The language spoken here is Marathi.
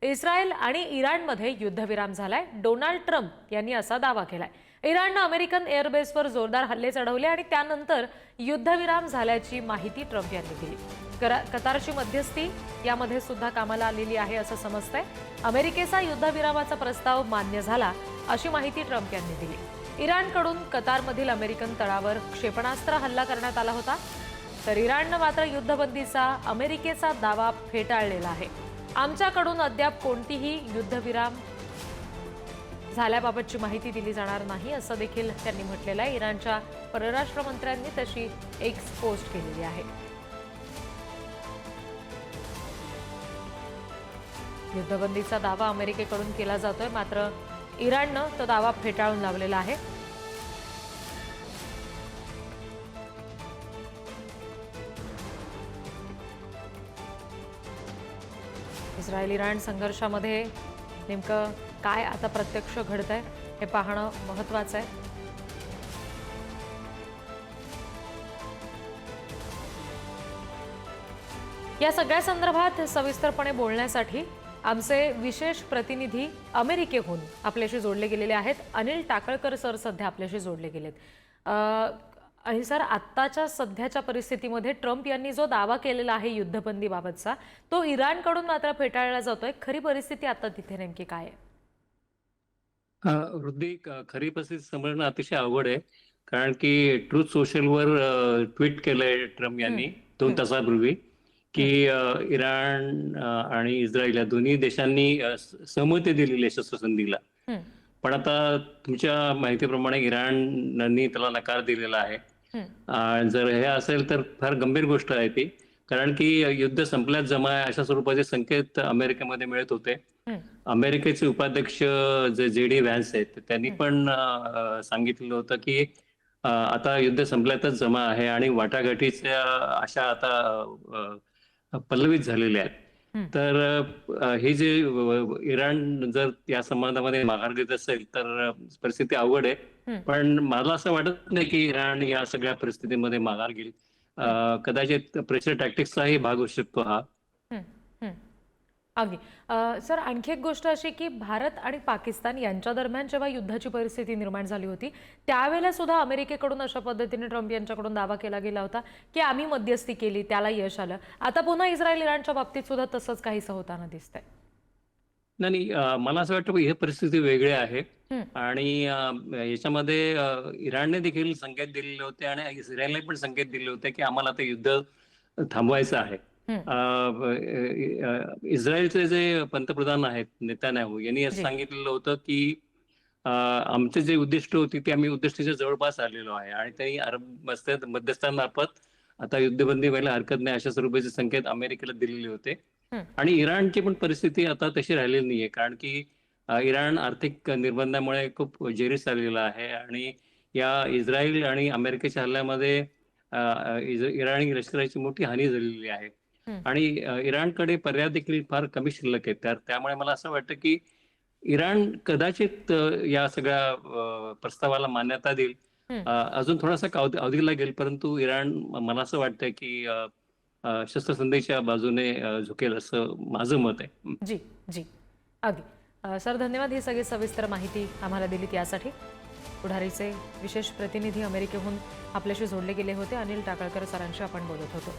इस्रायल आणि इराणमध्ये युद्धविराम झालाय। डोनाल्ड ट्रम्प यांनी असा दावा केलाय। इराणने अमेरिकन एअरबेसवर जोरदार हल्ले चढवले आणि त्यानंतर युद्धविराम झाल्याची माहिती ट्रम्प यांनी दिली। कतारची मध्यस्थी यामध्ये सुद्धा कामाला आलेली आहे असं समजतंय। अमेरिकेचा युद्धविरामाचा प्रस्ताव मान्य झाला अशी माहिती ट्रम्प यांनी दिली। इराणकडून कतारमधील अमेरिकन तळावर क्षेपणास्त्र हल्ला करण्यात आला होता, तर इराणने मात्र युद्धबंदीचा अमेरिकेचा दावा फेटाळलेला आहे। आमच्याकडून अद्याप कोणतीही युद्धविराम झाल्याबाबतची माहिती दिली जाणार नाही असं देखील त्यांनी म्हटलेलं आहे। इराणच्या परराष्ट्र मंत्र्यांनी तशी एक पोस्ट केलेली आहे। युद्धबंदीचा दावा अमेरिकेकडून केला जातोय, मात्र इराणनं तो दावा फेटाळून लावलेला आहे। इस्रायल इराण संघर्षामध्ये नेमकं काय आता प्रत्यक्ष घडतंय हे पाहणं महत्त्वाचं आहे। या सगळ्या संदर्भात सविस्तरपणे बोलण्यासाठी आमचे विशेष प्रतिनिधी अमेरिकेहून आपल्याशी जोडले गेलेले आहेत। अनिल टाकळकर सर सध्या आपल्याशी जोडले गेलेत। आणि सर, आत्ताच्या सध्याच्या परिस्थितीमध्ये ट्रम्प यांनी जो दावा केलेला आहे युद्धबंदीबाबतचा, तो इराणकडून मात्र फेटाळला जातोय। खरी परिस्थिती आता तिथे नेमकी काय आहे? वृद्धी खरी परिस्थिती समजणं अतिशय अवघड आहे, कारण की ट्रूथ सोशलवर ट्विट केलंय ट्रम्प यांनी 2 तासापूर्वी की इराण आणि इस्रायल या दोन्ही देशांनी सहमती दिलेली आहे शस्त्रसंधीला। पण आता तुमच्या माहितीप्रमाणे इराणनी त्याला नकार दिलेला आहे। जर हे असेल तर फार गंभीर गोष्ट आहे ती, कारण की युद्ध संपल्यात जमा आहे अशा स्वरूपाचे संकेत अमेरिकेमध्ये मिळत होते। अमेरिकेचे उपाध्यक्ष जे JD व्हॅन्स आहेत त्यांनी पण सांगितलेलं होतं की आता युद्ध संपल्यातच जमा आहे आणि वाटाघाटीच्या आशा आता पल्लवित झालेल्या आहेत। तर हे जे इराण जर या संबंधामध्ये माघार घेत असेल तर परिस्थिती अवघड आहे। पण मला असं वाटत नाही की इराण या सगळ्या परिस्थितीमध्ये माघार घेईल। कदाचित प्रेशर टॅक्टिक्सचाही भाग होऊ शकतो हा। अगदी सर, आणखी एक गोष्ट अशी की भारत आणि पाकिस्तान यांच्या दरम्यान जेव्हा युद्धाची परिस्थिती निर्माण झाली होती त्यावेळेला सुद्धा अमेरिकेकडून अशा पद्धतीने ट्रम्प यांच्याकडून दावा केला गेला होता की आम्ही मध्यस्थी केली, त्याला यश आलं। आता पुन्हा इस्रायल इराणच्या बाबतीत सुद्धा तसंच काहीसं होताना दिसतंय। नाही, मला असं वाटतं की ही परिस्थिती वेगळी आहे आणि याच्यामध्ये इराणने देखील संकेत दिलेले होते आणि इस्रायलने पण संकेत दिले होते की आम्हाला ते युद्ध थांबवायचं आहे। इस्रायलचे जे पंतप्रधान आहेत नेतान्याहू यांनी असं सांगितलेलं होतं की आमचे जे उद्दिष्ट होती ते आम्ही उद्दिष्टाच्या जवळपास आलेलो आहे आणि त्यांनी अरब मध्यस्थांमार्फत आता युद्धबंदी व्हायला हरकत नाही अशा स्वरूपाचे संकेत अमेरिकेला दिलेले होते। आणि इराणची पण परिस्थिती आता तशी राहिलेली नाहीये, कारण की इराण आर्थिक निर्बंधामुळे खूप जेरीस चाललेला आहे आणि या इस्रायल आणि अमेरिकेच्या हल्ल्यामध्ये इराणी लष्कराची मोठी हानी झालेली आहे आणि इराणकडे पर्याय देखील फार कमी शिल्लक आहेत। त्यामुळे मला असं वाटतं की इराण कदाचित या सगळ्या प्रस्तावाला मान्यता देईल। अजून थोडासा अवधी लागेल, परंतु इराण मला असं वाटतं की शस्त्रसंधीच्या बाजूने झुकेल असं माझं मत आहे। जी जी, अगदी सर, धन्यवाद ही सगळी सविस्तर माहिती आम्हाला दिली त्यासाठी। पुढारीचे विशेष प्रतिनिधी अमेरिकेहून आपल्याशी जोडले गेले होते। अनिल टाकळकर सरांशी आपण बोलत होतो।